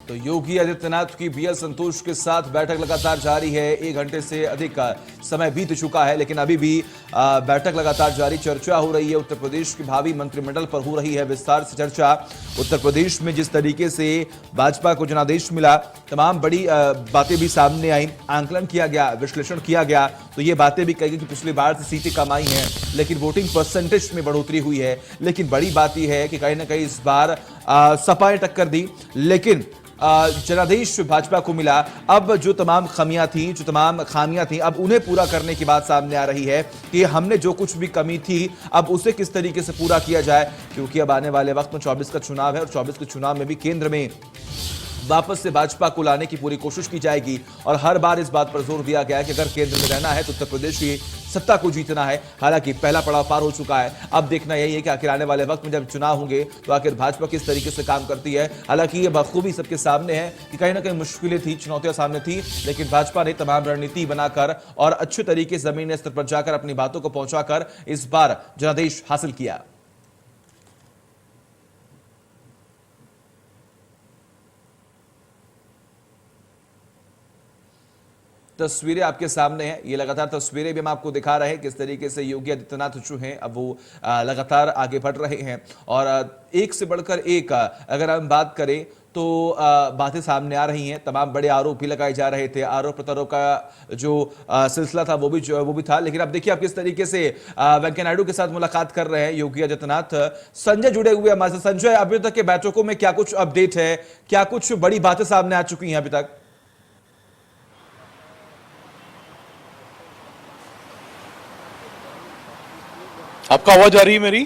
तो योगी आदित्यनाथ की बीएल संतोष के साथ बैठक लगातार जारी है। 1 घंटे से अधिक का समय बीत चुका है, लेकिन अभी भी बैठक लगातार जारी। चर्चा हो रही है, उत्तर प्रदेश के भावी मंत्रिमंडल पर हो रही है विस्तार से चर्चा। उत्तर प्रदेश में जिस तरीके से भाजपा को जनादेश मिला, तमाम बड़ी बातें भी सामने आई, आंकलन किया गया, विश्लेषण किया गया। तो ये बातें भी कही कि पिछली बार से सीटें कम आई हैं, लेकिन वोटिंग परसेंटेज में बढ़ोतरी हुई है। लेकिन बड़ी बात यह है कि कहीं ना कहीं इस बार सपा ने टक्कर दी, लेकिन जनादेश भाजपा को मिला। अब जो तमाम खामियां थी, अब उन्हें पूरा करने की बात सामने आ रही है कि हमने जो कुछ भी कमी थी, अब उसे किस तरीके से पूरा किया जाए। क्योंकि अब आने वाले वक्त में 24 का चुनाव है और 24 के चुनाव में भी केंद्र में वापस से भाजपा को लाने की पूरी कोशिश की जाएगी। और हर बार इस बात पर जोर दिया गया है कि अगर केंद्र में रहना है तो उत्तर प्रदेश की सत्ता को जीतना है। हालांकि पहला पड़ाव पार हो चुका है, अब देखना यही है कि आखिर आने वाले वक्त में जब चुनाव होंगे तो आखिर भाजपा किस तरीके से काम करती है। हालांकि ये बखूबी सबके सामने है कि कहीं ना कहीं मुश्किलें थी, चुनौतियां सामने थी, लेकिन भाजपा ने तमाम रणनीति बनाकर और अच्छे तरीके से जमीनी स्तर पर जाकर अपनी बातों को पहुंचाकर इस बार जनादेश हासिल किया। तस्वीरें आपके सामने हैं, ये लगातार तस्वीरें भी हम आपको दिखा रहे हैं किस तरीके से योगी आदित्यनाथ जो हैं अब वो लगातार आगे बढ़ रहे हैं। और एक से बढ़कर एक अगर हम बात करें तो बातें सामने आ रही हैं। तमाम बड़े आरोप भी लगाए जा रहे थे, आरोप प्रत्यारोप का जो सिलसिला था वो भी था। लेकिन अब देखिए आप किस तरीके से वेंकैया नायडू के साथ मुलाकात कर रहे हैं योगी आदित्यनाथ। संजय जुड़े हुए हमारे साथ। संजय, अभी तक के बैठकों में क्या कुछ अपडेट है, क्या कुछ बड़ी बातें सामने आ चुकी हैं अभी तक? आपका आवाज आ रही है मेरी?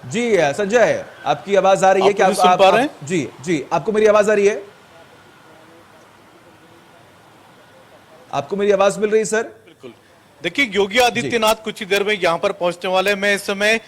जी संजय, आपकी आवाज आ रही है? क्या आप सुन पा रहे हैं? जी जी, आपको मेरी आवाज आ रही है? आपको मेरी आवाज मिल रही है सर? बिल्कुल। देखिए, योगी आदित्यनाथ कुछ ही देर में यहाँ पर पहुंचने वाले हैं। मैं इस समय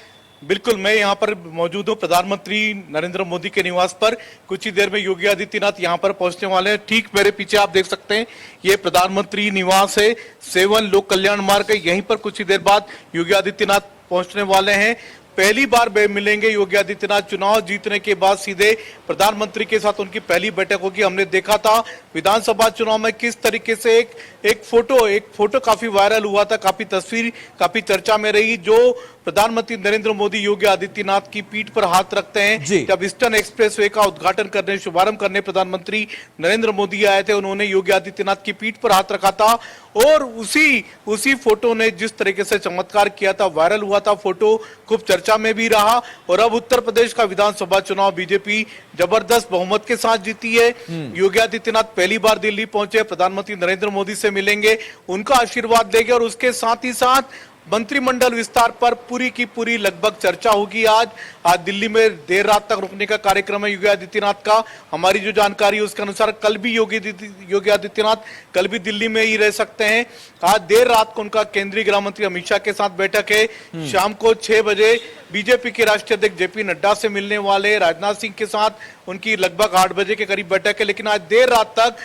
मैं यहाँ पर मौजूद हूँ प्रधानमंत्री नरेंद्र मोदी के निवास पर। कुछ ही देर में योगी आदित्यनाथ यहाँ पर पहुंचने वाले हैं। ठीक मेरे पीछे आप देख सकते हैं, ये प्रधानमंत्री निवास है, 7 लोक कल्याण मार्ग है। यहीं पर कुछ ही देर बाद योगी आदित्यनाथ पहुंचने वाले हैं। पहली बार मिलेंगे योगी आदित्यनाथ। चुनाव जीतने के बाद सीधे प्रधानमंत्री के साथ उनकी पहली बैठक होगी। हमने देखा था विधानसभा चुनाव में किस तरीके से एक फोटो काफी वायरल हुआ था, काफी तस्वीर काफी चर्चा में रही, जो प्रधानमंत्री नरेंद्र मोदी योगी आदित्यनाथ की पीठ पर हाथ रखते हैं। जब ईस्टर्न एक्सप्रेसवे का उद्घाटन करने, शुभारंभ करने प्रधानमंत्री नरेंद्र मोदी आए थे, उन्होंने योगी आदित्यनाथ की पीठ पर हाथ रखा था। और उसी फोटो ने जिस तरीके से चमत्कार किया था, वायरल हुआ था फोटो, खूब चर्चा में भी रहा। और अब उत्तर प्रदेश का विधानसभा चुनाव बीजेपी जबरदस्त बहुमत के साथ जीती है। योगी आदित्यनाथ पहली बार दिल्ली पहुंचे, प्रधानमंत्री नरेंद्र मोदी से मिलेंगे, उनका आशीर्वाद लेंगे और उसके साथ ही साथ मंत्रिमंडल विस्तार पर पूरी की पूरी लगभग चर्चा होगी। आज दिल्ली में देर रात तक रुकने का कार्यक्रम है योगी आदित्यनाथ का। हमारी जो जानकारी है उसके अनुसार कल भी योगी आदित्यनाथ कल भी दिल्ली में ही रह सकते हैं। आज देर रात को उनका केंद्रीय गृह मंत्री अमित शाह के साथ बैठक है। शाम को 6 बजे बीजेपी के राष्ट्रीय अध्यक्ष जेपी नड्डा से मिलने वाले, राजनाथ सिंह के साथ उनकी लगभग 8 बजे के करीब बैठक है। लेकिन आज देर रात तक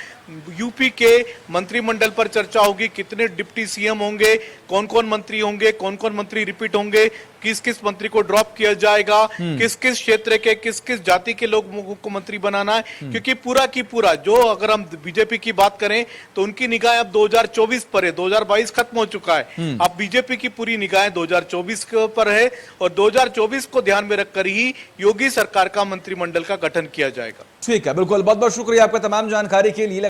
यूपी के मंत्रिमंडल पर चर्चा होगी। कितने डिप्टी सीएम होंगे, कौन कौन मंत्री होंगे, कौन कौन मंत्री रिपीट होंगे, किस किस मंत्री को ड्रॉप किया जाएगा, किस किस क्षेत्र के, किस किस जाति के लोगों को मंत्री बनाना है। क्योंकि पूरा की पूरा जो, अगर हम बीजेपी की बात करें तो उनकी निगाहें अब 2024 पर है। 2022 खत्म हो चुका है, अब बीजेपी की पूरी निगाहें 2024 के पर है। और 2024 को ध्यान में रखकर ही योगी सरकार का मंत्रिमंडल का गठन किया जाएगा। ठीक है, बिल्कुल। बहुत बहुत शुक्रिया आपका तमाम जानकारी के लिए।